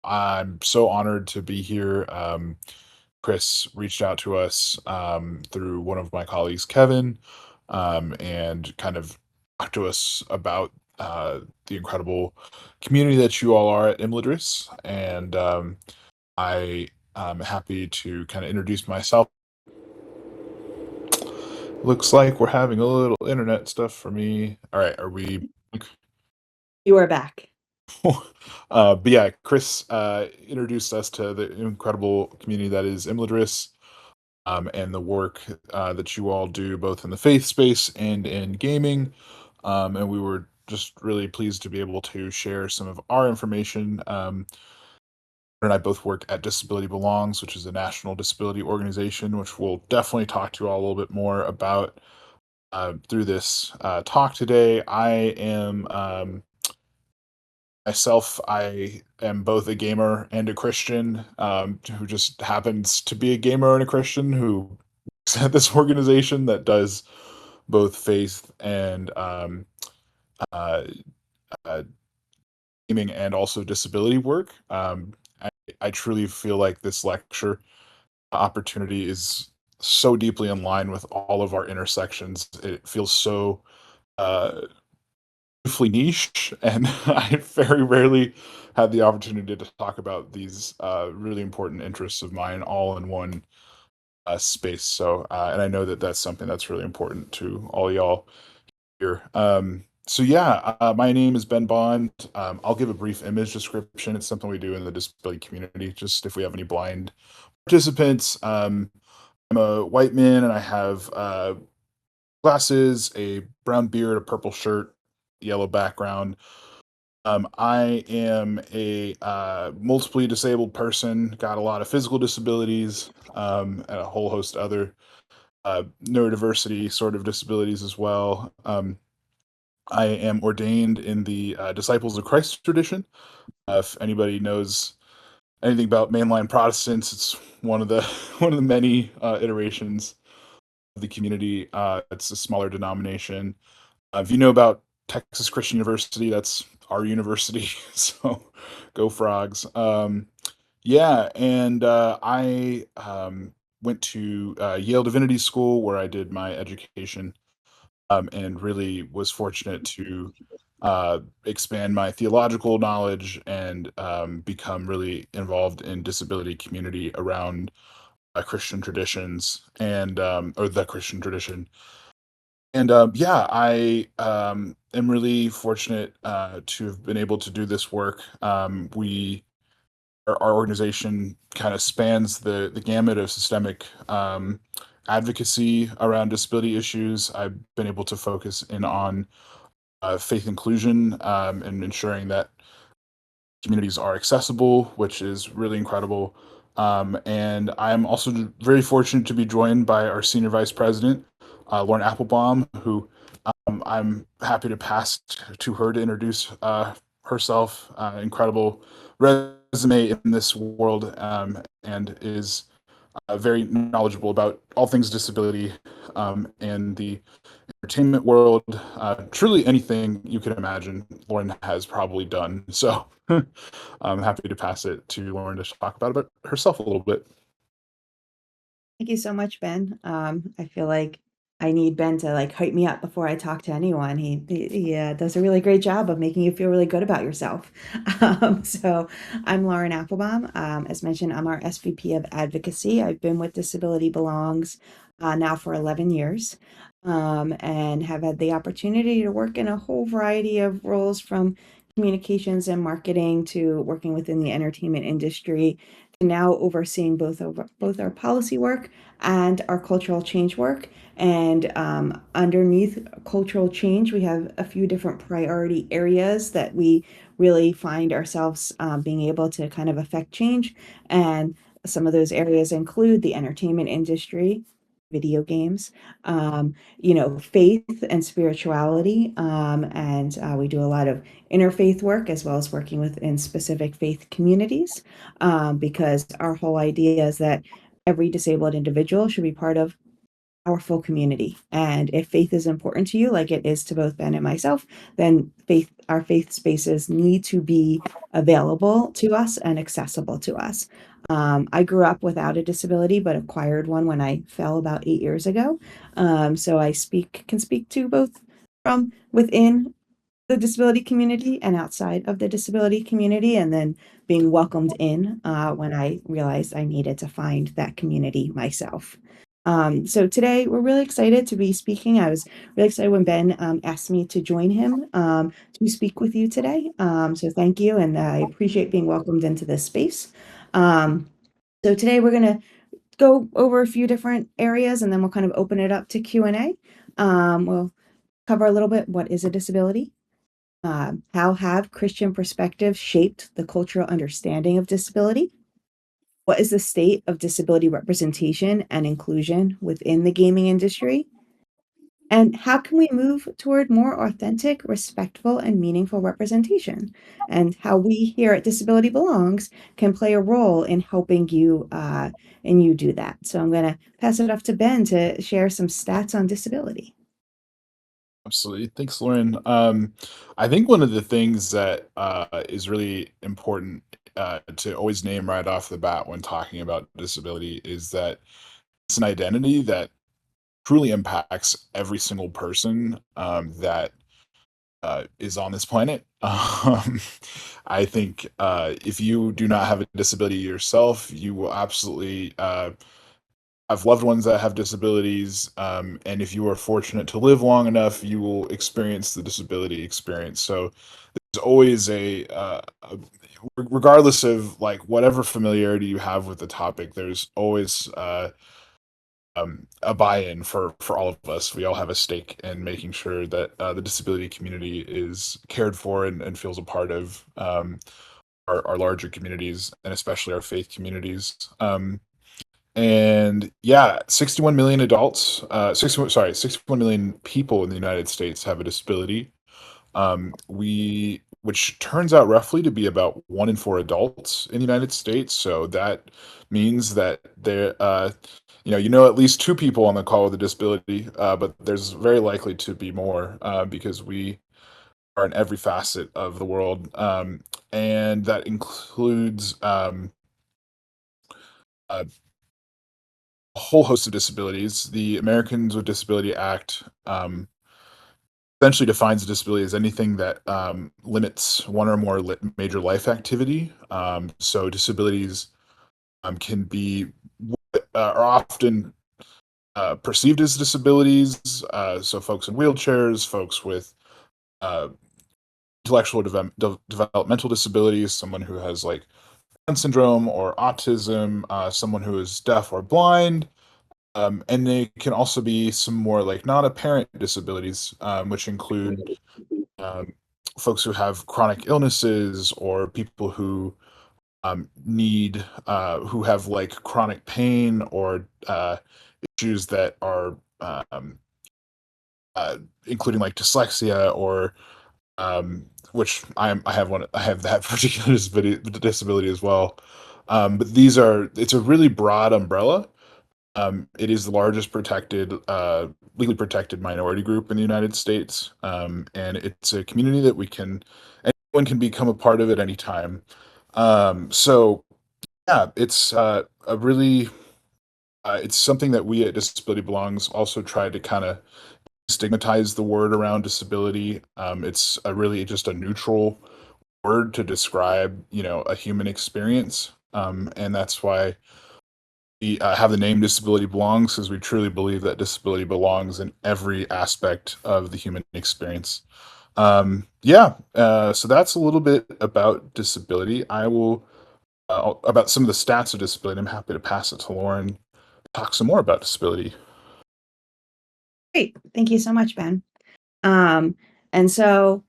I'm so honored to be here. Chris reached out to us through one of my colleagues, Kevin, and kind of talked to us about the incredible community that you all are at Imladris. And I am happy to kind of introduce myself. Looks like we're having a little internet stuff for me. All right, are we? You are back. But yeah, Chris introduced us to the incredible community that is Imladris, and the work that you all do both in the faith space and in gaming. And we were just really pleased to be able to share some of our information. And I both work at Disability Belongs, which is a national disability organization, which we'll definitely talk to you all a little bit more about through this talk today. I am both a gamer and a Christian, who just happens to be a gamer and a Christian who works at this organization that does both faith and uh, uh, gaming and also disability work. I, I truly feel like this lecture opportunity is so deeply in line with all of our intersections. It feels so uh, beautifully niche, and I very rarely had the opportunity to talk about these really important interests of mine all in one space. So, and I know that that's something that's really important to all y'all here. So yeah, my name is Ben Bond. I'll give a brief image description. It's something we do in the disability community, just if we have any blind participants. I'm a white man, and I have glasses, a brown beard, a purple shirt, yellow background. I am a multiply disabled person, got a lot of physical disabilities, and a whole host of other neurodiversity sort of disabilities as well. I am ordained in the Disciples of Christ tradition. If anybody knows anything about mainline Protestants, it's one of the one of the many iterations of the community. It's a smaller denomination. If you know about Texas Christian University, that's our university. So go frogs. Yeah, and I went to Yale Divinity School where I did my education, and really was fortunate to expand my theological knowledge and become really involved in disability community around Christian traditions and or the Christian tradition. And yeah, I am really fortunate to have been able to do this work. Our organization kind of spans the gamut of systemic advocacy around disability issues. I've been able to focus in on faith inclusion, and ensuring that communities are accessible, which is really incredible. And I'm also very fortunate to be joined by our senior vice president, Lauren Applebaum, who I'm happy to pass to her to introduce herself. Incredible resume in this world, and is very knowledgeable about all things disability, and the entertainment world. Truly anything you can imagine, Lauren has probably done. So I'm happy to pass it to Lauren to talk about herself a little bit. Thank you so much, Ben. I feel like I need Ben to like hype me up before I talk to anyone. He does a really great job of making you feel really good about yourself. So I'm Lauren Applebaum. As mentioned, I'm our SVP of Advocacy. I've been with Disability Belongs now for 11 years, and have had the opportunity to work in a whole variety of roles from communications and marketing to working within the entertainment industry to now overseeing both our policy work and our cultural change work. And underneath cultural change, we have a few different priority areas that we really find ourselves being able to kind of affect change. And some of those areas include the entertainment industry, video games, faith and spirituality. And we do a lot of interfaith work as well as working within specific faith communities, because our whole idea is that every disabled individual should be part of powerful community. And if faith is important to you, like it is to both Ben and myself, then our faith spaces need to be available to us and accessible to us. I grew up without a disability, but acquired one when I fell about 8 years ago. So I can speak to both from within the disability community and outside of the disability community, and then being welcomed in when I realized I needed to find that community myself. So today we're really excited to be speaking. I was really excited when Ben asked me to join him to speak with you today. So thank you, and I appreciate being welcomed into this space. Um, so today we're going to go over a few different areas, and then we'll kind of open it up to Q&A. We'll cover a little bit what is a disability, how have Christian perspectives shaped the cultural understanding of disability? What is the state of disability representation and inclusion within the gaming industry? And how can we move toward more authentic, respectful, and meaningful representation? And how we here at Disability Belongs can play a role in helping you do that. So I'm going to pass it off to Ben to share some stats on disability. Absolutely. Thanks, Lauren. I think one of the things that is really important to always name right off the bat when talking about disability is that it's an identity that truly impacts every single person that is on this planet. I think if you do not have a disability yourself, you will absolutely have loved ones that have disabilities, and if you are fortunate to live long enough, you will experience the disability experience. So there's always regardless of like whatever familiarity you have with the topic, there's always a buy-in for all of us. We all have a stake in making sure that the disability community is cared for and feels a part of our larger communities and especially our faith communities. And yeah, 61 million adults, 61 million people in the United States have a disability. Which turns out roughly to be about 1 in 4 adults in the United States. So that means that at least two people on the call with a disability, but there's very likely to be more because we are in every facet of the world. And that includes a whole host of disabilities. The Americans with Disability Act essentially defines a disability as anything that limits one or more major life activity. So disabilities can be are often perceived as disabilities. So folks in wheelchairs, folks with uh, intellectual developmental disabilities, someone who has like Down syndrome or autism, someone who is deaf or blind. And they can also be some more like non-apparent disabilities, which include um, folks who have chronic illnesses or people who who have like chronic pain or issues that are uh, including like dyslexia or I have that particular disability as well. But it's a really broad umbrella. It is the largest legally protected minority group in the United States, and it's a community that anyone can become a part of at any time. So yeah, it's something that we at Disability Belongs also try to kind of stigmatize the word around disability. It's really just a neutral word to describe, a human experience, and that's why we have the name Disability Belongs, because we truly believe that disability belongs in every aspect of the human experience. Yeah, so that's a little bit about disability. About some of the stats of disability. I'm happy to pass it to Lauren to talk some more about disability. Great. Thank you so much, Ben. Um, and so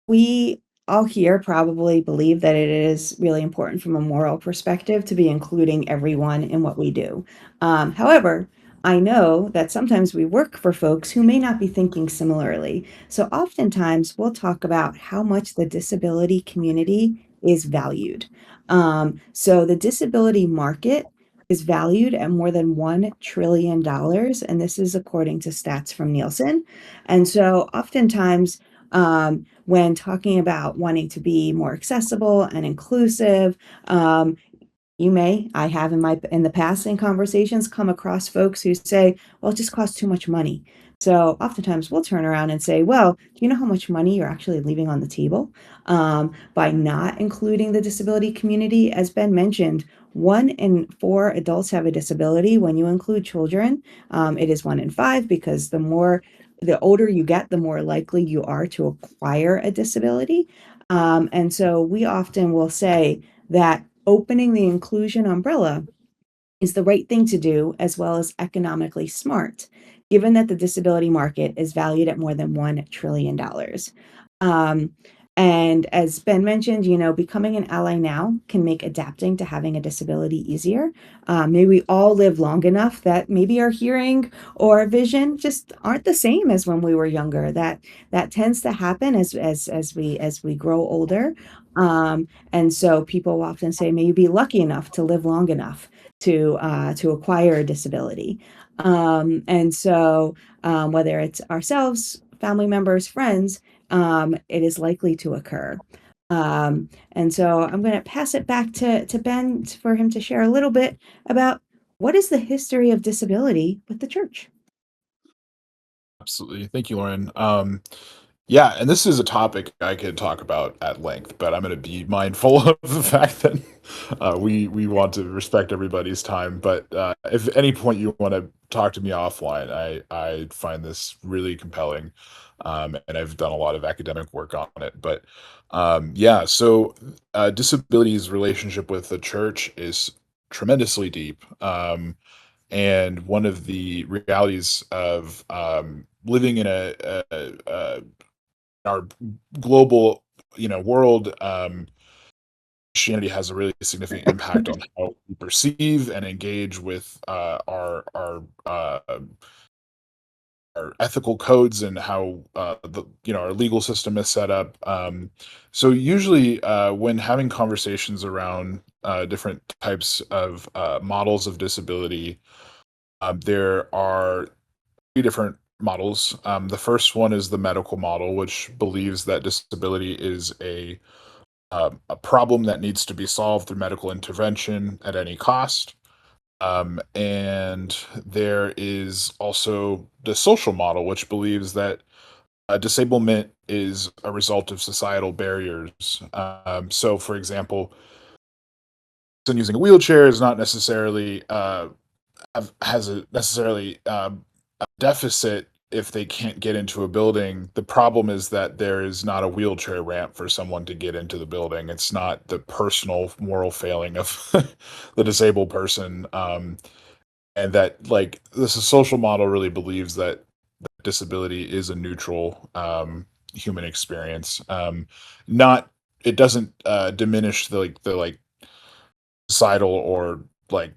we all here probably believe that it is really important from a moral perspective to be including everyone in what we do. However, I know that sometimes we work for folks who may not be thinking similarly. So oftentimes we'll talk about how much the disability community is valued. So the disability market is valued at more than $1 trillion, and this is according to stats from Nielsen. And so oftentimes, when talking about wanting to be more accessible and inclusive, I have in the past in conversations come across folks who say, well, it just costs too much money. So oftentimes we'll turn around and say, well, do you know how much money you're actually leaving on the table by not including the disability community? As Ben mentioned, 1 in 4 adults have a disability. When you include children, it is 1 in 5, because the older you get, the more likely you are to acquire a disability. And so we often will say that opening the inclusion umbrella is the right thing to do, as well as economically smart, given that the disability market is valued at more than $1 trillion. Um, and as Ben mentioned, becoming an ally now can make adapting to having a disability easier. May we all live long enough that maybe our hearing or vision just aren't the same as when we were younger. That tends to happen as we grow older. And so people often say, may you be lucky enough to live long enough to acquire a disability. And so whether it's ourselves, family members, friends, it is likely to occur. And so I'm going to pass it back to Ben for him to share a little bit about what is the history of disability with the church. Absolutely. Thank you, Lauren. Yeah, and this is a topic I could talk about at length, but I'm going to be mindful of the fact that we want to respect everybody's time. But if at any point you want to talk to me offline, I find this really compelling, and I've done a lot of academic work on it. But yeah, so disability's relationship with the church is tremendously deep. And one of the realities of living in our global, world, Christianity has a really significant impact on how we perceive and engage with our ethical codes and how our legal system is set up. So usually, when having conversations around different types of models of disability, there are three different models. The first one is the medical model, which believes that disability is a problem that needs to be solved through medical intervention at any cost. And there is also the social model, which believes that disablement is a result of societal barriers. So, for example, someone using a wheelchair is not necessarily has a necessarily a deficit if they can't get into a building. The problem is that there is not a wheelchair ramp for someone to get into the building. It's not the personal moral failing of the disabled person. And that, like, this social model really believes that disability is a neutral human experience. Not It doesn't diminish the societal or like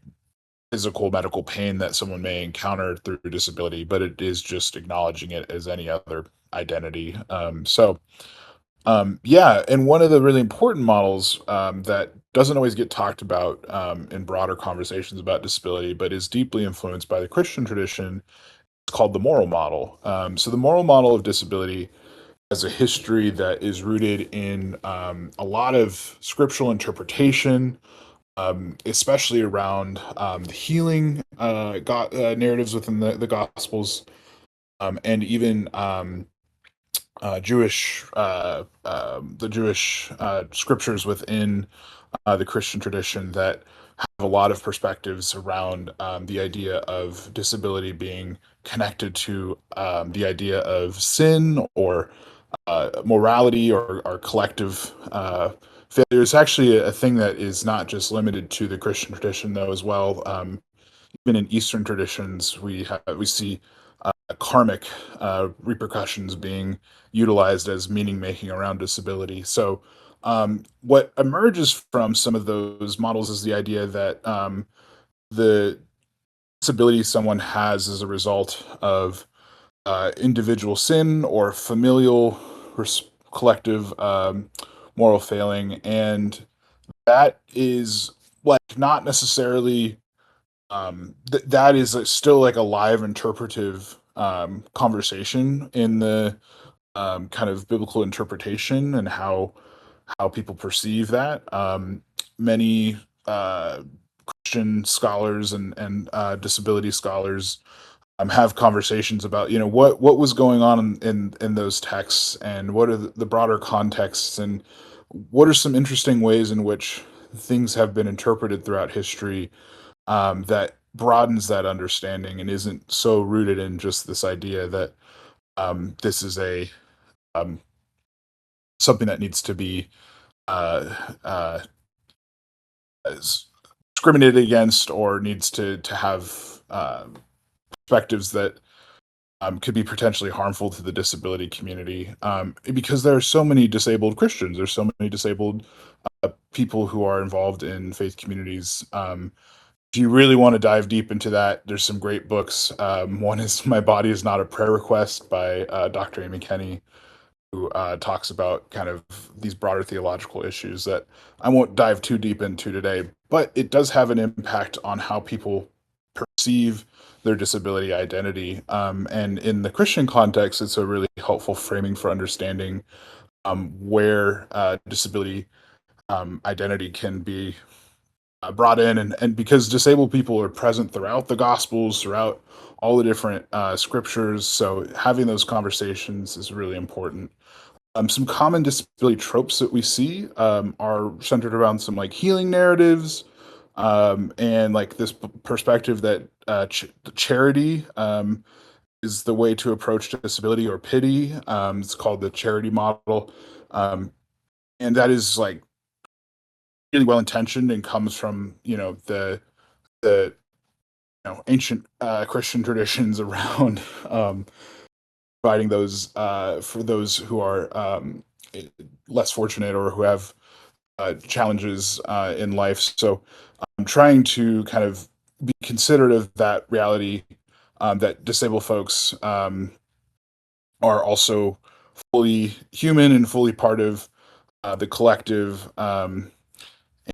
physical medical pain that someone may encounter through disability, but it is just acknowledging it as any other identity. Yeah, and one of the really important models that doesn't always get talked about in broader conversations about disability, but is deeply influenced by the Christian tradition, is called the moral model. So the moral model of disability has a history that is rooted in a lot of scriptural interpretation, especially around the healing narratives within the Gospels, and even the Jewish scriptures within the Christian tradition that have a lot of perspectives around the idea of disability being connected to the idea of sin or morality or collective failure. It's actually a thing that is not just limited to the Christian tradition, though, as well. Even in Eastern traditions, we see karmic repercussions being utilized as meaning making around disability. So, what emerges from some of those models is the idea that the disability someone has as a result of individual sin or familial collective moral failing, and that is like not necessarily that is still like a live interpretive conversation in the kind of biblical interpretation and how people perceive that. Many Christian scholars and disability scholars have conversations about what was going on in those texts, and what are the broader contexts, and what are some interesting ways in which things have been interpreted throughout history, that broadens that understanding and isn't so rooted in just this idea that this is a um, something that needs to be uh, uh, s- discriminated against, or needs to have perspectives that could be potentially harmful to the disability community, because there are so many disabled Christians. There's so many disabled people who are involved in faith communities. If you really want to dive deep into that, there's some great books. One is "My Body Is Not a Prayer Request" by Dr. Amy Kenny, who talks about kind of these broader theological issues that I won't dive too deep into today, but it does have an impact on how people perceive their disability identity. And in the Christian context, it's a really helpful framing for understanding where disability identity can be brought in. And because disabled people are present throughout the Gospels, throughout all the different scriptures, so having those conversations is really important. Some common disability tropes that we see are centered around some like healing narratives, and like this perspective that charity is the way to approach disability, or pity. It's called the charity model, um, and that is like really well intentioned and comes from the ancient Christian traditions around providing those for those who are less fortunate, or who have challenges in life. So I'm trying to kind of be considerate of that reality, that disabled folks are also fully human and fully part of the collective.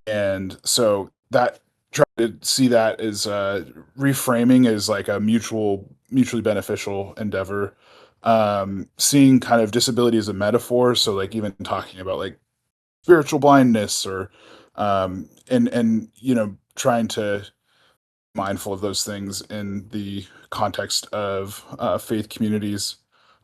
And so that try to see that as reframing as like a mutually beneficial endeavor. Seeing kind of disability as a metaphor, so like even talking about like spiritual blindness, or and trying to mindful of those things in the context of faith communities.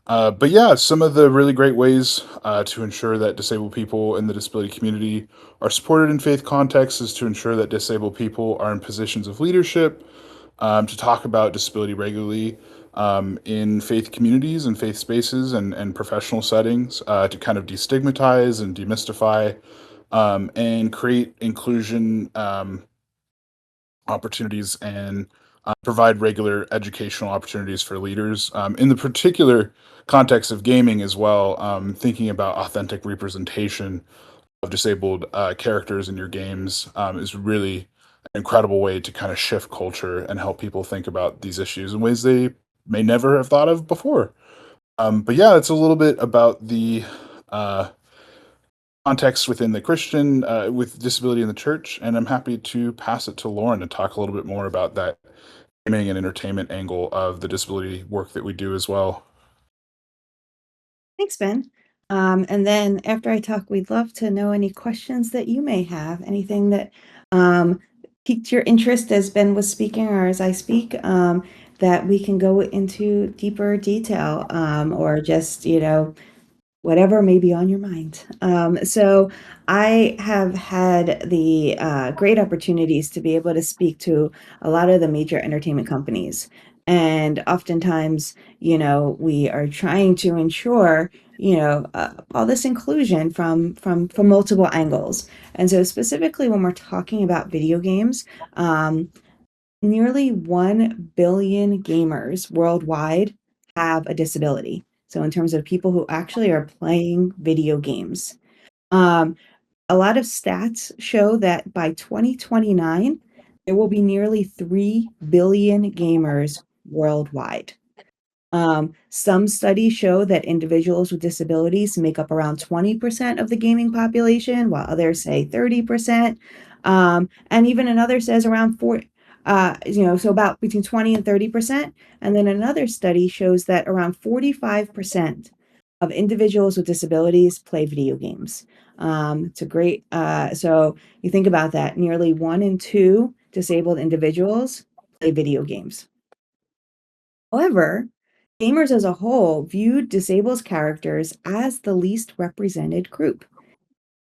But yeah, some of the really great ways to ensure that disabled people in the disability community are supported in faith contexts is to ensure that disabled people are in positions of leadership, to talk about disability regularly in faith communities and faith spaces and professional settings, to kind of destigmatize and demystify, and create inclusion opportunities, and provide regular educational opportunities for leaders. In the particular context of gaming as well, thinking about authentic representation of disabled characters in your games is really an incredible way to kind of shift culture and help people think about these issues in ways they may never have thought of before. But yeah, it's a little bit about the uh, context within the Christian with disability in the church, and I'm happy to pass it to Lauren to talk a little bit more about that gaming and entertainment angle of the disability work that we do as well. Thanks, Ben. And then after I talk, we'd love to know any questions that you may have, anything that um, piqued your interest as Ben was speaking or as I speak, that we can go into deeper detail, or just, whatever may be on your mind. So I have had the great opportunities to be able to speak to a lot of the major entertainment companies. And oftentimes, we are trying to ensure, all this inclusion from multiple angles. And so specifically when we're talking about video games, nearly 1 billion gamers worldwide have a disability. So in terms of people who actually are playing video games, um, a lot of stats show that by 2029, there will be nearly 3 billion gamers worldwide. Some studies show that individuals with disabilities make up around 20% of the gaming population, while others say 30%. And even another says around So about between 20 and 30%. And then another study shows that around 45% of individuals with disabilities play video games. It's a great, so you think about that, nearly 1 in 2 disabled individuals play video games. However, gamers as a whole viewed disabled characters as the least represented group.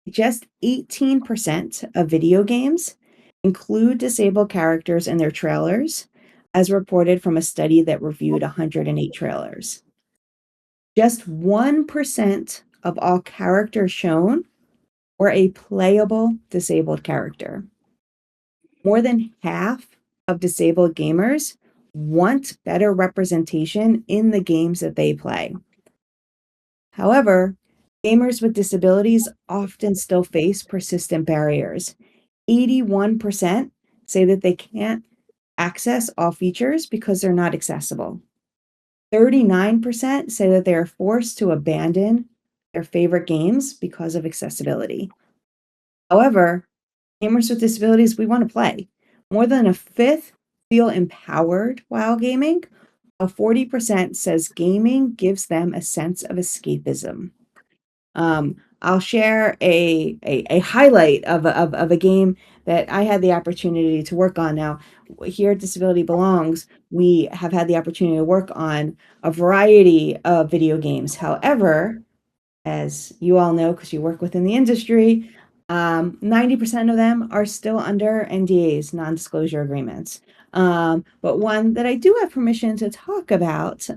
Just 18% of video games include disabled characters in their trailers, as reported from a study that reviewed 108 trailers. Just 1% of all characters shown were a playable disabled character. More than half of disabled gamers want better representation in the games that they play. However, gamers with disabilities often still face persistent barriers. 81% say that they can't access all features because they're not accessible. 39% say that they are forced to abandon their favorite games because of accessibility. However, gamers with disabilities, we want to play. More than a fifth feel empowered while gaming, while 40% says gaming gives them a sense of escapism. I'll share a highlight of a game that I had the opportunity to work on. Now, here at Disability Belongs, we have had the opportunity to work on a variety of video games. However, as you all know, because you work within the industry, 90% of them are still under NDAs, non-disclosure agreements. But one that I do have permission to talk about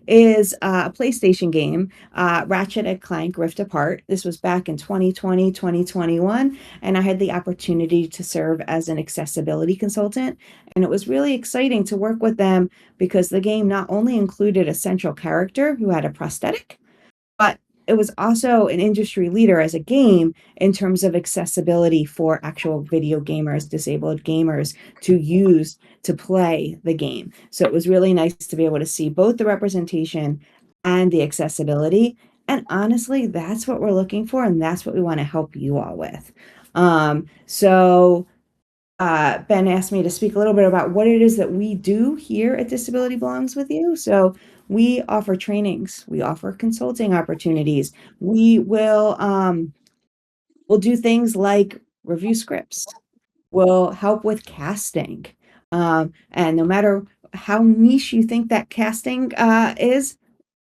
is a PlayStation game, Ratchet and Clank Rift Apart. This was back in 2020, 2021, and I had the opportunity to serve as an accessibility consultant. And it was really exciting to work with them because the game not only included a central character who had a prosthetic, but it was also an industry leader as a game in terms of accessibility for actual video gamers, disabled gamers to use to play the game. So it was really nice to be able to see both the representation and the accessibility. And honestly, that's what we're looking for, and that's what we want to help you all with. So Ben asked me to speak a little bit about what it is that we do here at Disability Belongs with You. So we offer trainings, we offer consulting opportunities. We'll do things like review scripts. We'll help with casting. And no matter how niche you think that casting is,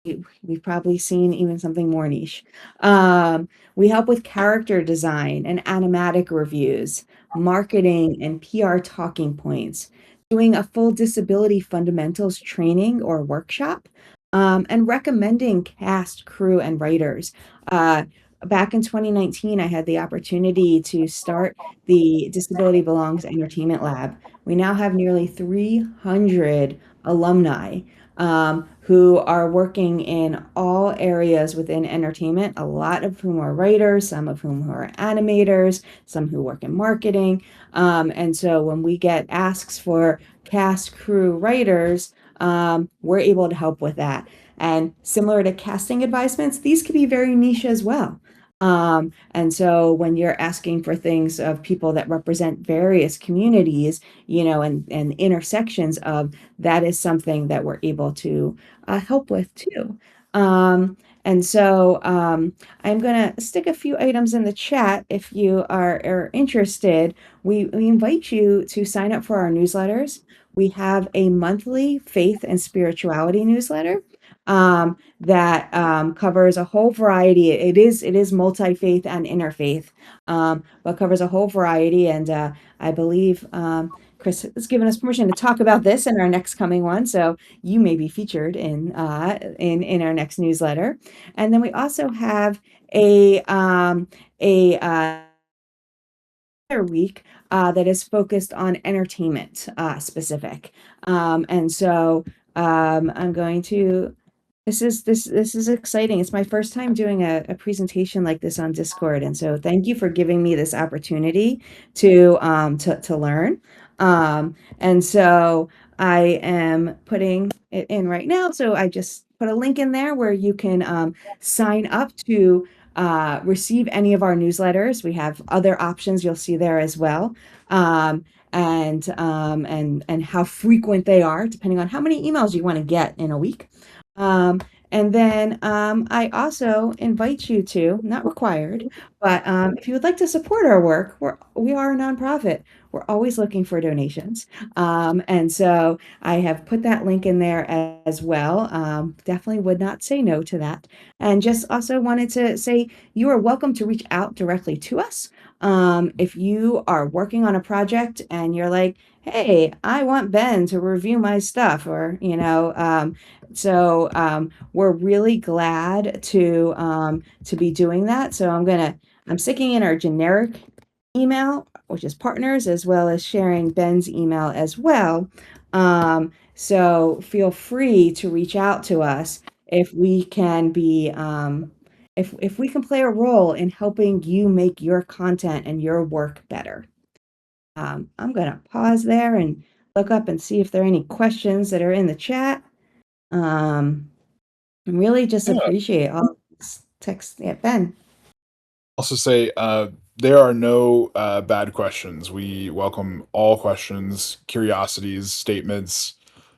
we've probably seen even something more niche. We help with character design and animatic reviews, marketing and PR talking points, doing a full disability fundamentals training or workshop, and recommending cast, crew, and writers. Back in 2019, I had the opportunity to start the Disability Belongs Entertainment Lab. We now have nearly 300 alumni who are working in all areas within entertainment, a lot of whom are writers, some of whom are animators, some who work in marketing. And so when we get asks for cast, crew, writers, we're able to help with that. And similar to casting advisements, these could be very niche as well. And so when you're asking for things of people that represent various communities, and intersections of, that is something that we're able to help with too. And so I'm going to stick a few items in the chat if you are interested. We invite you to sign up for our newsletters. We have a monthly faith and spirituality newsletter that covers a whole variety. It is multi-faith and interfaith, but covers a whole variety. And I believe Chris has given us permission to talk about this in our next coming one, so you may be featured in our next newsletter. And then we also have a week that is focused on entertainment specific. And so I'm going to. This is exciting. It's my first time doing a presentation like this on Discord, and so thank you for giving me this opportunity to learn. And so I am putting it in right now. So I just put a link in there where you can sign up to receive any of our newsletters. We have other options you'll see there as well. Um, and how frequent they are, depending on how many emails you want to get in a week. Um, and then I also invite you to, not required, but if you would like to support our work, we are a nonprofit. We're always looking for donations. And so I have put that link in there as well. Definitely would not say no to that. And just also wanted to say you are welcome to reach out directly to us. If you are working on a project and you're like, hey, I want Ben to review my stuff, or, we're really glad to be doing that. So I'm sticking in our generic email, which is partners, as well as sharing Ben's email as well. So feel free to reach out to us if we can be if we can play a role in helping you make your content and your work better. I'm gonna pause there and look up and see if there are any questions that are in the chat. Um, really just Yeah. appreciate all this text. Yeah, Ben. Also say there are no bad questions. We welcome all questions, curiosities, statements.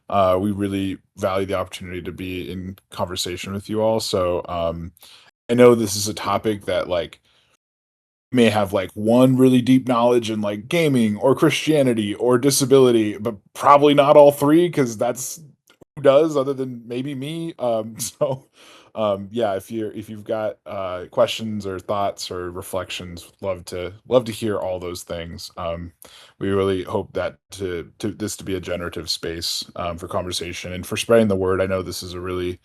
We really value the opportunity to be in conversation with you all. So I know this is a topic that like may have like one really deep knowledge in like gaming or Christianity or disability, but probably not all three because that's who does other than maybe me. Yeah, if you've got questions or thoughts or reflections, love to hear all those things. We really hope that to this to be a generative space for conversation and for spreading the word. I know this is a really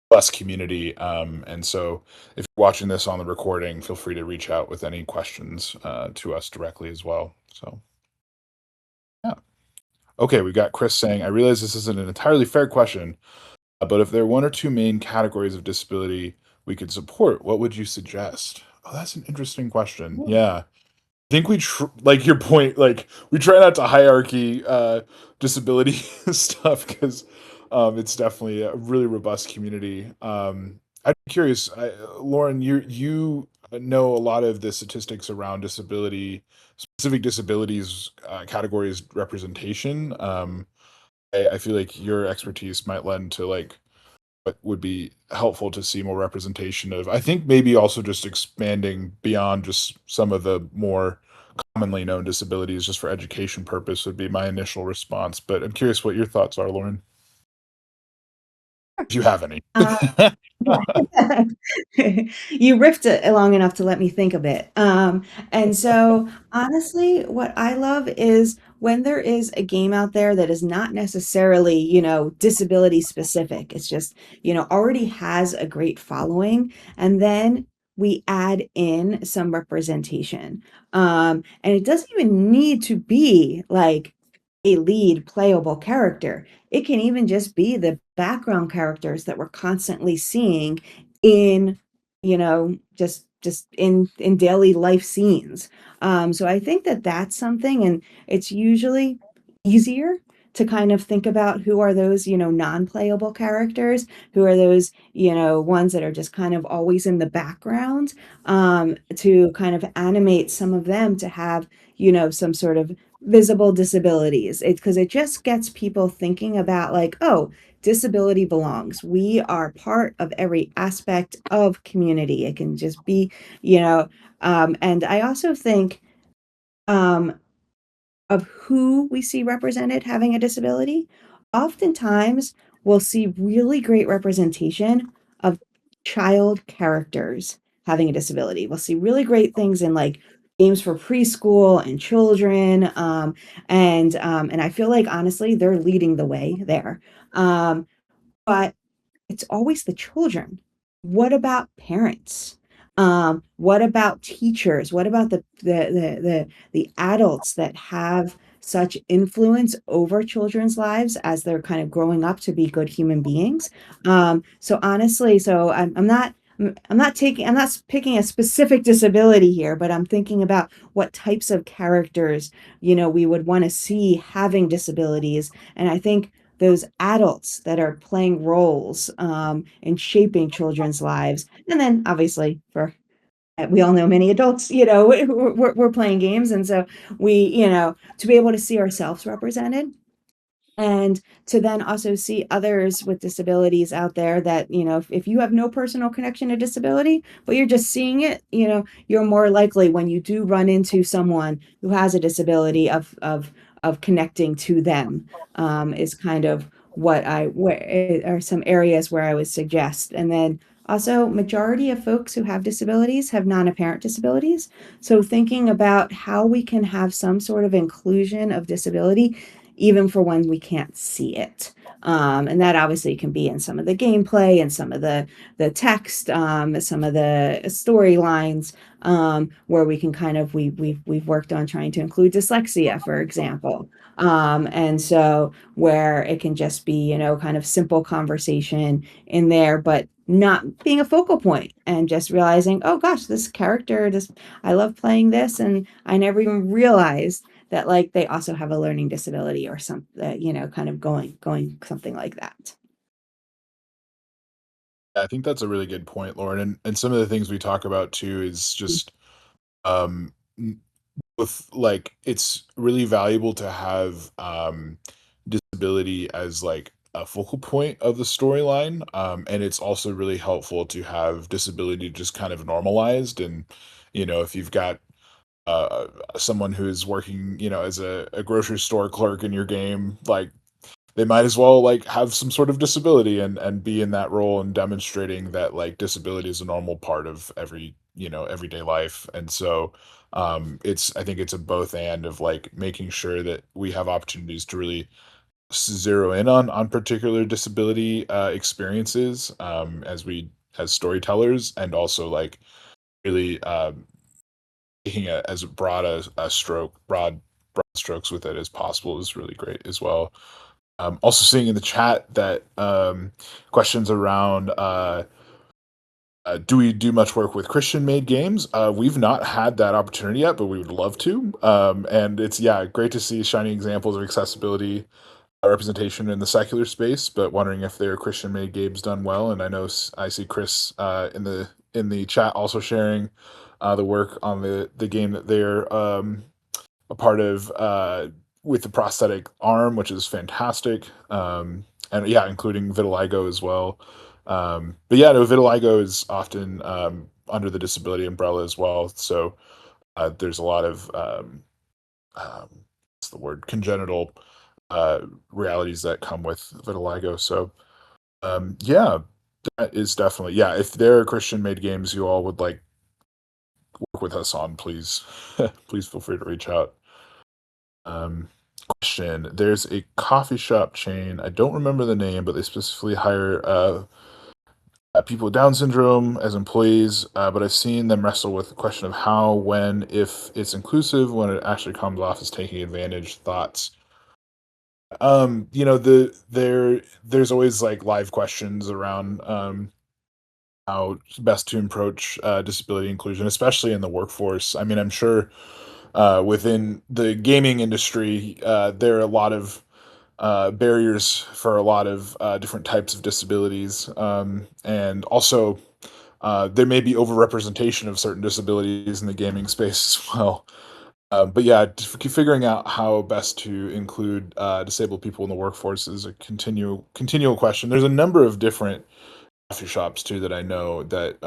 robust community, and so if you're watching this on the recording, feel free to reach out with any questions to us directly as well. So yeah. Okay, we got Chris saying, I realize this isn't an entirely fair question, but if there are one or two main categories of disability we could support, what would you suggest? Oh, that's an interesting question. Yeah. I think like your point, like we try not to hierarchy disability stuff because it's definitely a really robust community. I'm curious, Lauren, you know a lot of the statistics around disability, specific disabilities categories representation. I feel like your expertise might lend to like what would be helpful to see more representation of. I think maybe also just expanding beyond just some of the more commonly known disabilities just for education purpose would be my initial response. But I'm curious what your thoughts are, Lauren, if you have any. Uh, Yeah. You riffed it long enough to let me think a bit. And so honestly, what I love is when there is a game out there that is not necessarily, disability specific. It's just, already has a great following. And then we add in some representation. And it doesn't even need to be like a lead playable character. It can even just be the background characters that we're constantly seeing in, just in daily life scenes. So I think that that's something, and it's usually easier to kind of think about who are those, non-playable characters, who are those, ones that are just kind of always in the background, to kind of animate some of them to have, some sort of visible disabilities. It's because it just gets people thinking about like, oh, disability belongs. We are part of every aspect of community. It can just be, and I also think um, of who we see represented having a disability. Oftentimes, we'll see really great representation of child characters having a disability. We'll see really great things in like games for preschool and children, and I feel like honestly they're leading the way there. But it's always the children. What about parents? What about teachers? What about the adults that have such influence over children's lives as they're kind of growing up to be good human beings? So honestly, I'm not picking a specific disability here, but I'm thinking about what types of characters, we would want to see having disabilities. And I think those adults that are playing roles, and shaping children's lives. And then obviously for we all know many adults, we're playing games, and so to be able to see ourselves represented and to then also see others with disabilities out there that if you have no personal connection to disability but you're just seeing it, you're more likely when you do run into someone who has a disability of connecting to them, is kind of what I where are some areas where I would suggest. And then also majority of folks who have disabilities have non-apparent disabilities, so thinking about how we can have some sort of inclusion of disability even for when we can't see it. And that obviously can be in some of the gameplay and some of the text, some of the storylines, where we can kind of we've worked on trying to include dyslexia, for example. And so where it can just be, kind of simple conversation in there, but not being a focal point and just realizing, oh gosh, this character, this I love playing this, and I never even realized that like they also have a learning disability or something, kind of going something like that. I think that's a really good point, Lauren. And some of the things we talk about too is just um with like it's really valuable to have disability as like a focal point of the storyline, and it's also really helpful to have disability just kind of normalized. And if you've got someone who is working as a grocery store clerk in your game, like they might as well like have some sort of disability and be in that role and demonstrating that like disability is a normal part of every everyday life. And so it's I think it's a both and of like making sure that we have opportunities to really zero in on particular disability experiences, as storytellers, and also like really taking as broad a stroke broad strokes with it as possible is really great as well. Also seeing in the chat that questions around do we do much work with Christian made games? We've not had that opportunity yet, but we would love to. And it's yeah, great to see shining examples of accessibility representation in the secular space, but wondering if there are Christian made games done well. And I know I see Chris in the chat also sharing the work on the game that they're a part of with the prosthetic arm, which is fantastic. And yeah, including vitiligo as well. But yeah, no, vitiligo is often under the disability umbrella as well. So there's a lot of what's the word, congenital uh, realities that come with vitiligo. So yeah, that is definitely yeah. If there are Christian made games you all would like work with us on, please please feel free to reach out. Um, Question: there's a coffee shop chain. I don't remember the name, but they specifically hire people with Down syndrome as employees. But I've seen them wrestle with the question of how, when, if it's inclusive, when it actually comes off as taking advantage. Thoughts? There's always like live questions around how best to approach disability inclusion, especially in the workforce. I mean, I'm sure within the gaming industry, there are a lot of barriers for a lot of different types of disabilities, and also there may be overrepresentation of certain disabilities in the gaming space as well. But yeah, figuring out how best to include disabled people in the workforce is a continual question. There's a number of different coffee shops too that I know that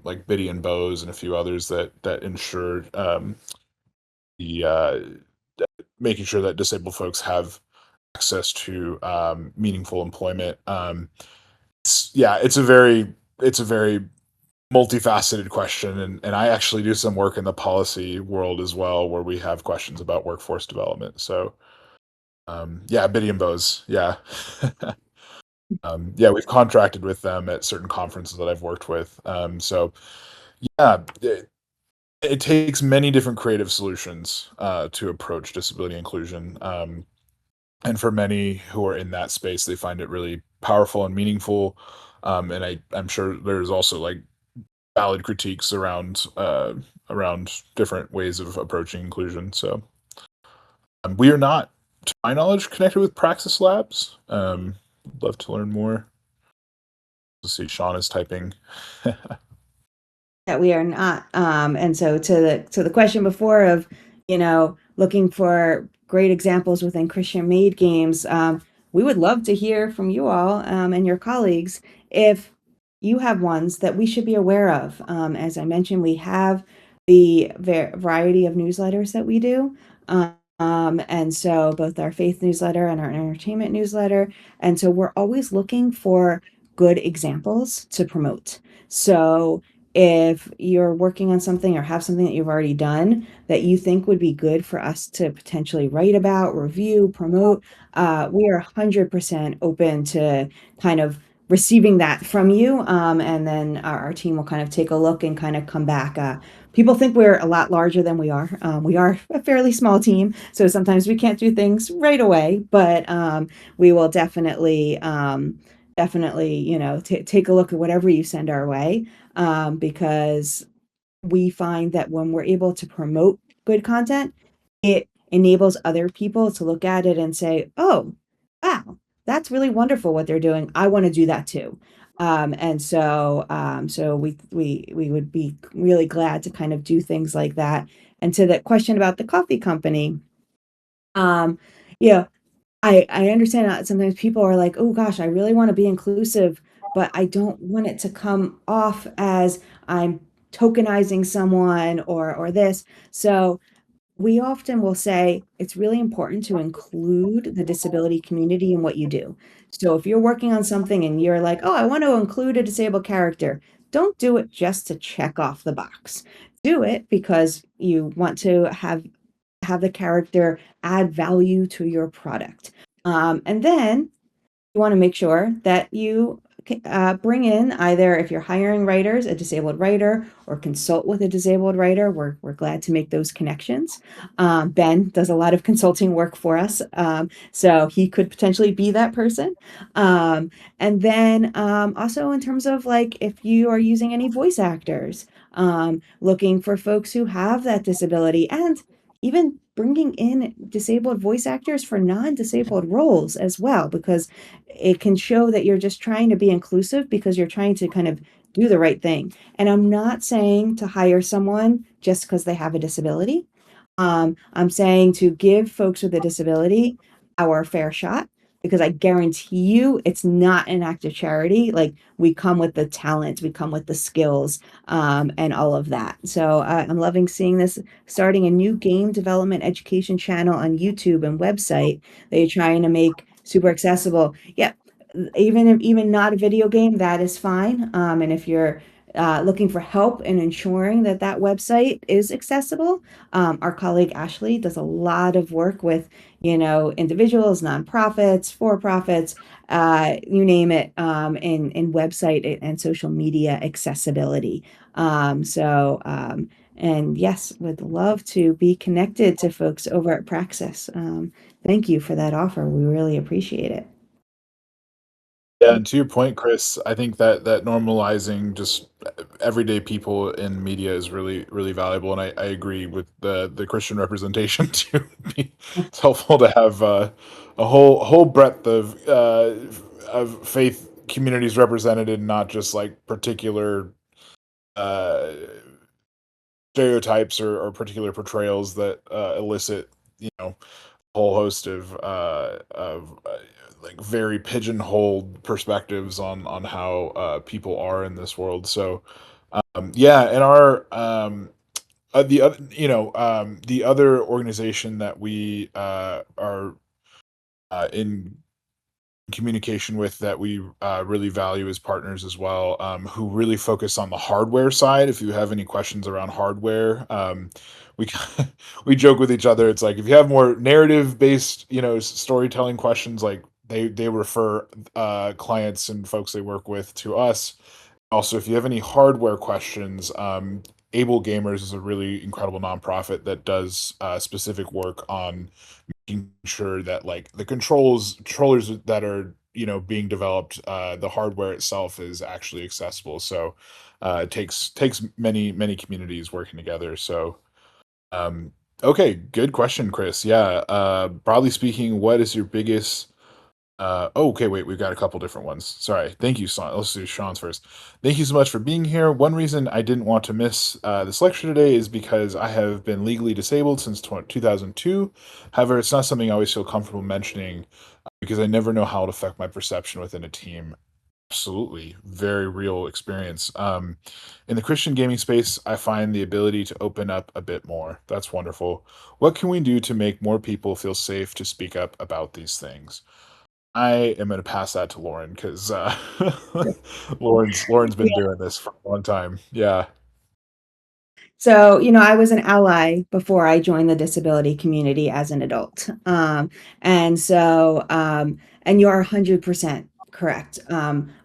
like Biddy and Bose and a few others that ensure the making sure that disabled folks have access to meaningful employment. Yeah, it's a very multifaceted question, and I actually do some work in the policy world as well, where we have questions about workforce development. So yeah, Biddy and Bose, yeah. Yeah, we've contracted with them at certain conferences that I've worked with. So yeah, it takes many different creative solutions to approach disability inclusion. And for many who are in that space, they find it really powerful and meaningful. And I'm sure there's also like valid critiques around different ways of approaching inclusion. So we are not, to my knowledge, connected with Praxis Labs. Would love to learn more. Let's see, Sean is typing. that we are not. And so to the question before of, looking for great examples within Christian made games, we would love to hear from you all and your colleagues if you have ones that we should be aware of. As I mentioned, we have the variety of newsletters that we do. And so both our faith newsletter and our entertainment newsletter. And so we're always looking for good examples to promote. So if you're working on something or have something that you've already done that you think would be good for us to potentially write about, review, promote, we are 100% open to kind of receiving that from you. And then our team will kind of take a look and kind of come back. People think we're a lot larger than we are. We are a fairly small team, so sometimes we can't do things right away, but we will definitely, take a look at whatever you send our way, because we find that when we're able to promote good content, it enables other people to look at it and say, "Oh, wow, that's really wonderful what they're doing. I want to do that too." So we would be really glad to kind of do things like that. And to that question about the coffee company, um, you know, I understand that sometimes people are like, "Oh gosh, I really want to be inclusive, but I don't want it to come off as I'm tokenizing someone or this." So we often will say it's really important to include the disability community in what you do. So if you're working on something and you're like, "Oh, I want to include a disabled character," don't do it just to check off the box. Do it because you want to have the character add value to your product. And then you want to make sure that you bring in, either if you're hiring writers, a disabled writer, or consult with a disabled writer. We're glad to make those connections. Ben does a lot of consulting work for us, so he could potentially be that person. And then also in terms of like if you are using any voice actors, looking for folks who have that disability, and even bringing in disabled voice actors for non-disabled roles as well, because it can show that you're just trying to be inclusive because you're trying to kind of do the right thing. And I'm not saying to hire someone just because they have a disability. I'm saying to give folks with a disability our fair shot, because I guarantee you it's not an act of charity. Like, we come with the talent, we come with the skills, and all of that. So I'm loving seeing this, starting a new game development education channel on YouTube and website that you're trying to make super accessible. Yeah, even not a video game, that is fine. And if you're looking for help in ensuring that that website is accessible, our colleague Ashley does a lot of work with, individuals, nonprofits, for profits, you name it, in website and social media accessibility. And yes, would love to be connected to folks over at Praxis. Thank you for that offer. We really appreciate it. Yeah, and to your point, Chris, I think that normalizing just everyday people in media is really, really valuable, and I agree with the Christian representation too. It's helpful to have a whole breadth of faith communities represented, and not just like particular uh, stereotypes or particular portrayals that elicit, a whole host of like very pigeonholed perspectives on how people are in this world. So yeah, and our the other organization that we are in communication with, that we really value as partners as well, who really focus on the hardware side. If you have any questions around hardware, we we joke with each other. It's like, if you have more narrative based, storytelling questions, like they refer clients and folks they work with to us. Also, if you have any hardware questions, Able Gamers is a really incredible nonprofit that does specific work on making sure that like the controllers that are being developed, the hardware itself is actually accessible. So it takes many communities working together. So um, okay, good question, Chris. Yeah, broadly speaking, what is your biggest Okay, wait, we've got a couple different ones. Sorry. Thank you, Sean. Let's do Sean's first. Thank you so much for being here. One reason I didn't want to miss this lecture today is because I have been legally disabled since 2002. However, it's not something I always feel comfortable mentioning because I never know how it affect my perception within a team. Absolutely, very real experience. In the Christian gaming space, I find the ability to open up a bit more. That's wonderful. What can we do to make more people feel safe to speak up about these things? I am gonna pass that to Lauren 'cause, Lauren's been doing this for a long time. Yeah. So, I was an ally before I joined the disability community as an adult. And so, and you're 100% correct.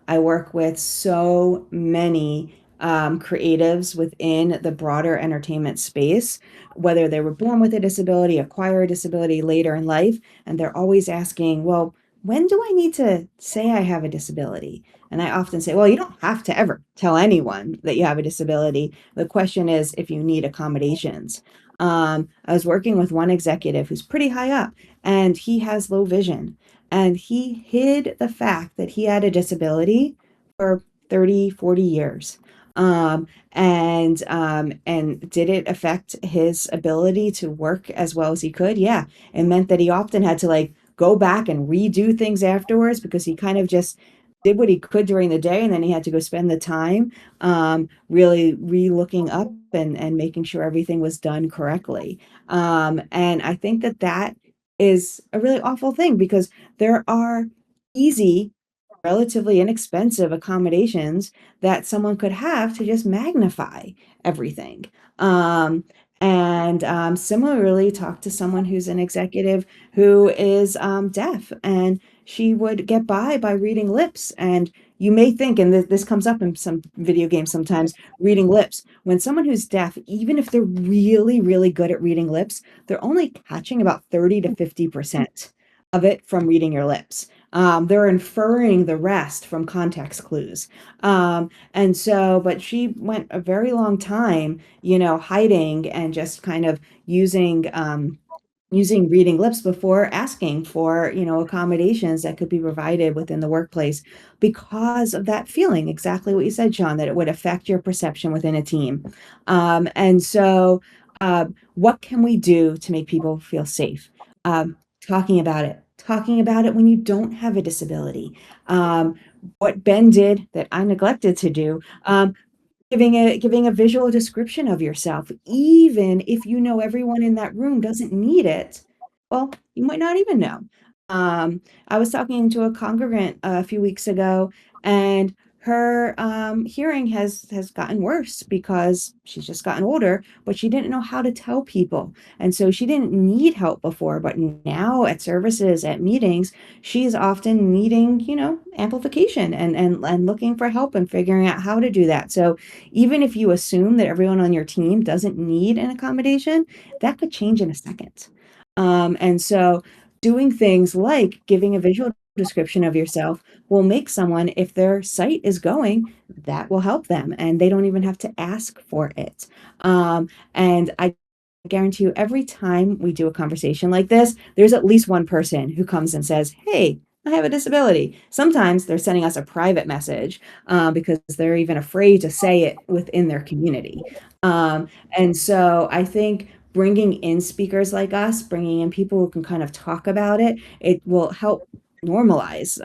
I work with so many creatives within the broader entertainment space, whether they were born with a disability, acquire a disability later in life, and they're always asking, well, when do I need to say I have a disability? And I often say, well, you don't have to ever tell anyone that you have a disability. The question is if you need accommodations. I was working with one executive who's pretty high up, and he has low vision. And he hid the fact that he had a disability for 30, 40 years. And did it affect his ability to work as well as he could? Yeah. It meant that he often had to like go back and redo things afterwards because he kind of just did what he could during the day, and then he had to go spend the time really re-looking up and making sure everything was done correctly. And I think that that is a really awful thing because there are easy, relatively inexpensive accommodations that someone could have to just magnify everything. Um, and similarly, talk to someone who's an executive who is deaf, and she would get by reading lips. And you may think, and this comes up in some video games sometimes, reading lips. When someone who's deaf, even if they're really, really good at reading lips, they're only catching about 30 to 50% of it from reading your lips. They're inferring the rest from context clues. And so, but she went a very long time, hiding and just kind of using reading lips before asking for, accommodations that could be provided within the workplace because of that feeling, exactly what you said, John, that it would affect your perception within a team. And so, what can we do to make people feel safe? Um, talking about it when you don't have a disability. What Ben did that I neglected to do, giving a visual description of yourself, even if you know everyone in that room doesn't need it. Well, you might not even know. I was talking to a congregant a few weeks ago, and her hearing has gotten worse because she's just gotten older, but she didn't know how to tell people, and so she didn't need help before. But now at services, at meetings, she's often needing, amplification and looking for help and figuring out how to do that. So even if you assume that everyone on your team doesn't need an accommodation, that could change in a second. And so doing things like giving a visual description of yourself will make someone, if their sight is going, that will help them and they don't even have to ask for it. And I guarantee you, every time we do a conversation like this, there's at least one person who comes and says, hey, I have a disability. Sometimes they're sending us a private message because they're even afraid to say it within their community. And so I think bringing in speakers like us, bringing in people who can kind of talk about it, it will help normalize,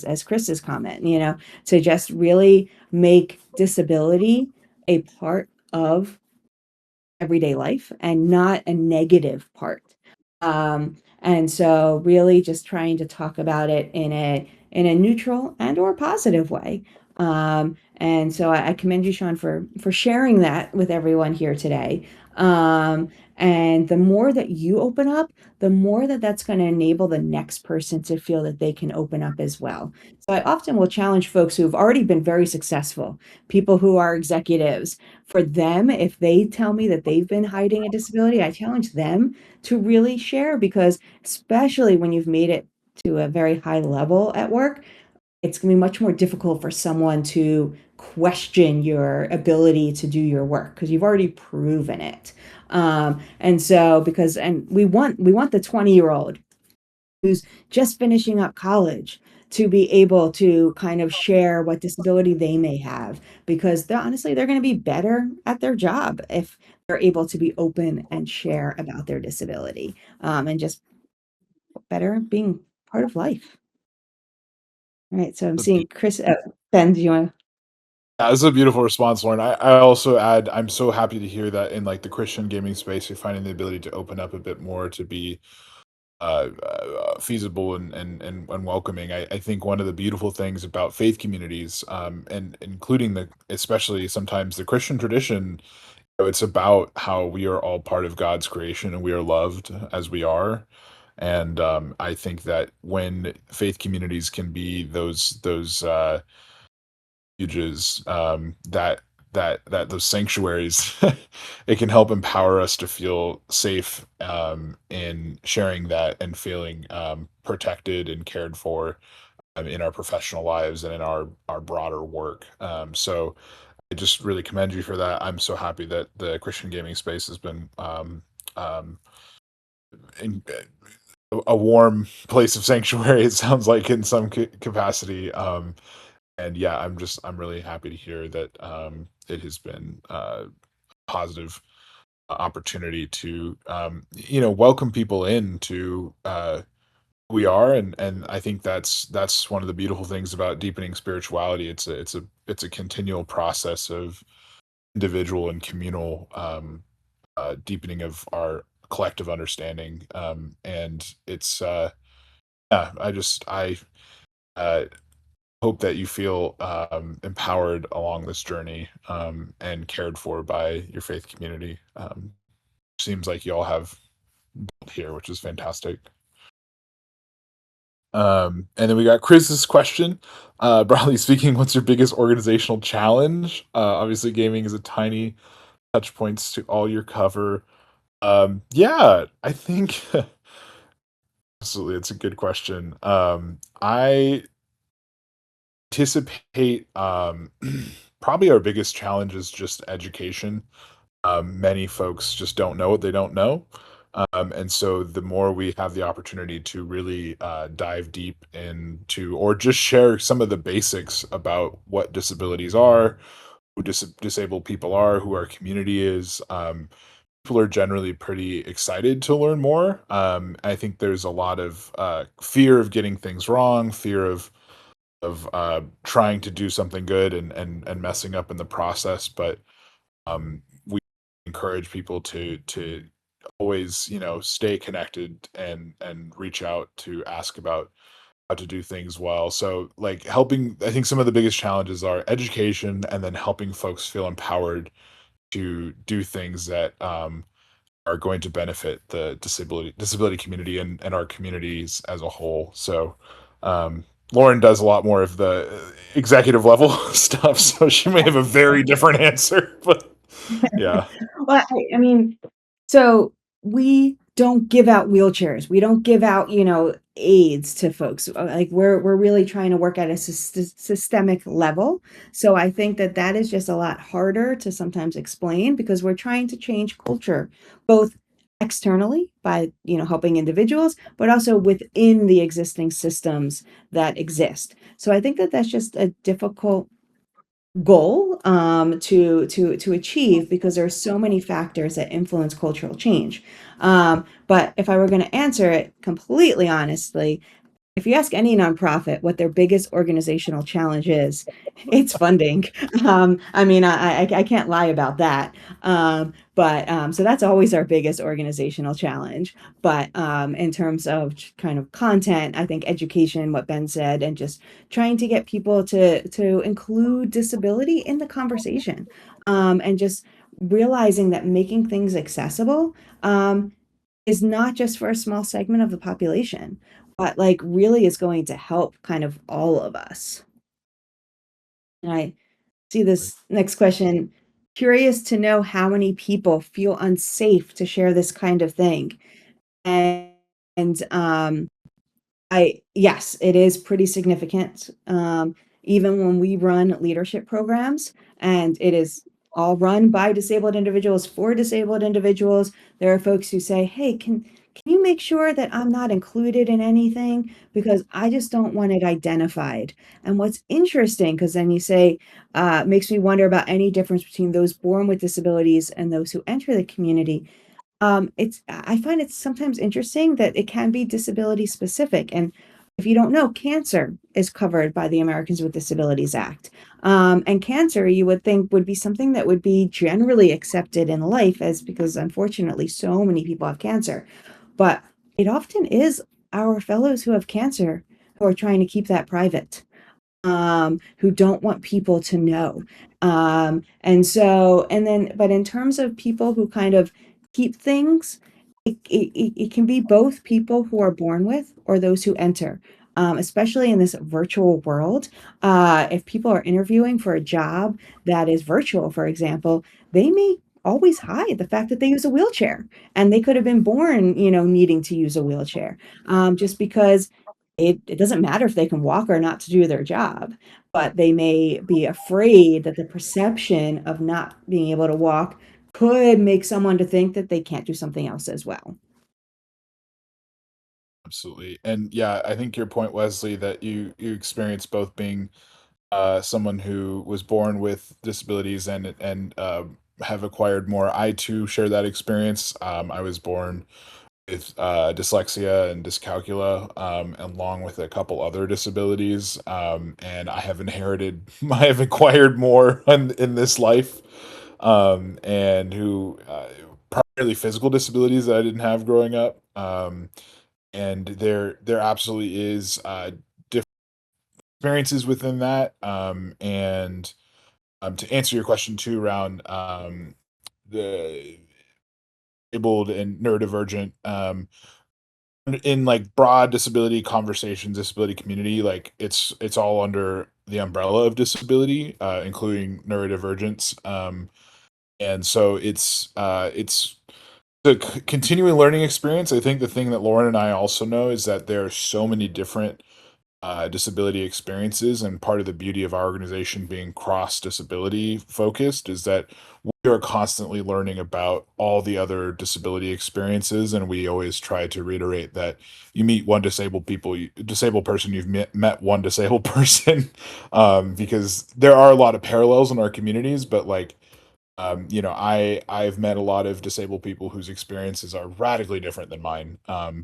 as Chris's comment, to just really make disability a part of everyday life and not a negative part. And so really just trying to talk about it in a neutral and or positive way. And so I commend you, Sean, for sharing that with everyone here today. And the more that you open up, the more that that's going to enable the next person to feel that they can open up as well. So I often will challenge folks who have already been very successful, people who are executives, for them, if they tell me that they've been hiding a disability, I challenge them to really share because especially when you've made it to a very high level at work, it's going to be much more difficult for someone to question your ability to do your work because you've already proven it. And so because and we want the 20-year-old who's just finishing up college to be able to kind of share what disability they may have, because they're honestly, they're going to be better at their job if they're able to be open and share about their disability, and just better being part of life. All right, so I'm seeing Chris. Ben, do you want? That's a beautiful response, Lauren. I also add, I'm so happy to hear that in like the Christian gaming space, you're finding the ability to open up a bit more to be feasible and welcoming. I think one of the beautiful things about faith communities, and including the, especially sometimes the Christian tradition, it's about how we are all part of God's creation and we are loved as we are. And I think that when faith communities can be those refuges, that those sanctuaries, it can help empower us to feel safe in sharing that and feeling protected and cared for in our professional lives and in our broader work. So I just really commend you for that. I'm so happy that the Christian gaming space has been um, in, a warm place of sanctuary. It sounds like in some capacity. And yeah, I'm really happy to hear that it has been positive opportunity to welcome people into who we are, and I think that's one of the beautiful things about deepening spirituality. It's a continual process of individual and communal deepening of our collective understanding, and it's yeah, I uh, hope that you feel empowered along this journey, and cared for by your faith community. Seems like you all have here, which is fantastic. And then we got Chris's question. Broadly speaking, what's your biggest organizational challenge? Obviously, gaming is a tiny touch points to all your cover. Yeah, I think absolutely, it's a good question. I anticipate probably our biggest challenge is just education. Many folks just don't know what they don't know. And so the more we have the opportunity to really dive deep into, or just share some of the basics about what disabilities are, who disabled people are, who our community is, people are generally pretty excited to learn more. I think there's a lot of fear of getting things wrong, fear of trying to do something good and messing up in the process. But we encourage people to always, stay connected and reach out to ask about how to do things well. So like helping, I think some of the biggest challenges are education and then helping folks feel empowered to do things that are going to benefit the disability community and our communities as a whole. So Lauren does a lot more of the executive level stuff, so she may have a very different answer. But yeah. Well, I mean, so we don't give out wheelchairs. We don't give out, aids to folks. Like we're really trying to work at a systemic level. So I think that that is just a lot harder to sometimes explain because we're trying to change culture, both externally by, helping individuals, but also within the existing systems that exist. So I think that that's just a difficult goal to achieve because there are so many factors that influence cultural change. But if I were going to answer it completely honestly, if you ask any nonprofit what their biggest organizational challenge is, it's funding. I mean, I can't lie about that. But so that's always our biggest organizational challenge. But in terms of kind of content, I think education, what Ben said, and just trying to get people to include disability in the conversation, and just realizing that making things accessible is not just for a small segment of the population, but like really is going to help kind of all of us. And I see this next question. Curious to know how many people feel unsafe to share this kind of thing. And, and yes, it is pretty significant. Even when we run leadership programs, and it is all run by disabled individuals for disabled individuals, there are folks who say, "Hey, can you make sure that I'm not included in anything? Because I just don't want it identified. And what's interesting, because then you say, makes me wonder about any difference between those born with disabilities and those who enter the community. I find it sometimes interesting that it can be disability specific. And if you don't know, cancer is covered by the Americans with Disabilities Act. And cancer, you would think, would be something that would be generally accepted in life, as because unfortunately so many people have cancer. But it often is our fellows who have cancer who are trying to keep that private, who don't want people to know. And then, but in terms of people who kind of keep things, it can be both people who are born with or those who enter. Especially in this virtual world, if people are interviewing for a job that is virtual, for example, they may always hide the fact that they use a wheelchair, and they could have been born, needing to use a wheelchair, just because it doesn't matter if they can walk or not to do their job, but they may be afraid that the perception of not being able to walk could make someone to think that they can't do something else as well. Absolutely. And yeah, I think your point, Wesley, that you experience both being someone who was born with disabilities and have acquired more. I too share that experience. I was born with dyslexia and dyscalculia, along with a couple other disabilities, and I have inherited, I have acquired more in this life, and who primarily physical disabilities that I didn't have growing up. And there absolutely is different experiences within that. And To answer your question too around the abled and neurodivergent, in like broad disability conversations, disability community, like it's all under the umbrella of disability, including neurodivergence. And so it's a continuing learning experience. I think the thing that Lauren and I also know is that there are so many different disability experiences, and part of the beauty of our organization being cross disability focused is that we are constantly learning about all the other disability experiences, and we always try to reiterate that you meet one disabled person, you've met one disabled person, because there are a lot of parallels in our communities, but like I've met a lot of disabled people whose experiences are radically different than mine,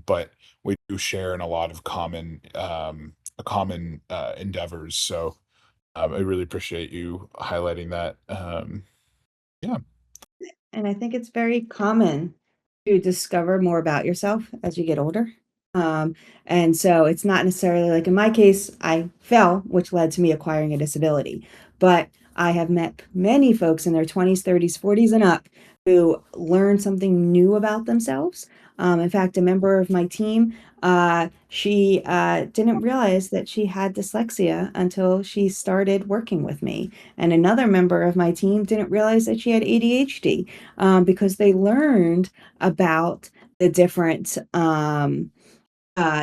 but we do share in a lot of common endeavors. So I really appreciate you highlighting that. Yeah, And I think it's very common to discover more about yourself as you get older. Um, and so it's not necessarily like in my case, I fell, which led to me acquiring a disability. But I have met many folks in their 20s, 30s, 40s, and up who learned something new about themselves. In fact, a member of my team, she didn't realize that she had dyslexia until she started working with me. And another member of my team didn't realize that she had ADHD, because they learned about the different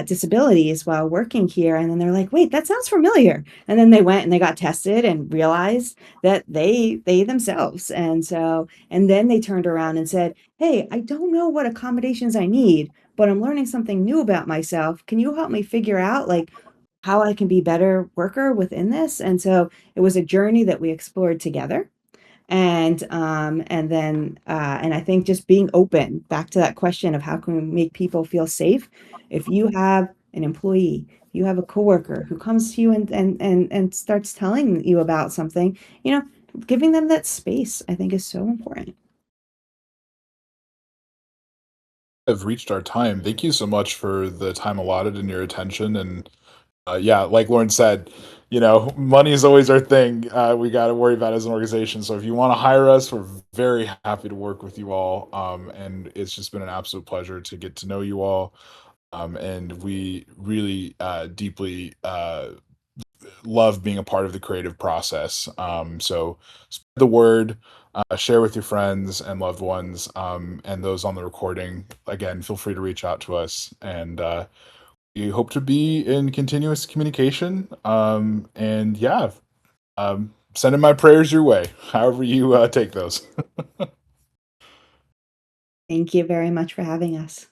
disabilities while working here. And then they're like, wait, that sounds familiar. And then they went and they got tested and realized that they themselves. And then they turned around and said, hey, I don't know what accommodations I need, but I'm learning something new about myself. Can you help me figure out like how I can be better worker within this? And so it was a journey that we explored together. And I think just being open, back to that question of how can we make people feel safe. If you have an employee, you have a coworker who comes to you and starts telling you about something, you know, giving them that space, I think, is so important. have reached our time. Thank you so much for the time allotted and your attention. And yeah, like Lauren said, money is always our thing. We got to worry about as an organization. So if you want to hire us, we're very happy to work with you all. And it's just been an absolute pleasure to get to know you all. And we really deeply love being a part of the creative process. So spread the word, share with your friends and loved ones, and those on the recording. Again, feel free to reach out to us. And we hope to be in continuous communication. And yeah, sending my prayers your way, however you take those. Thank you very much for having us.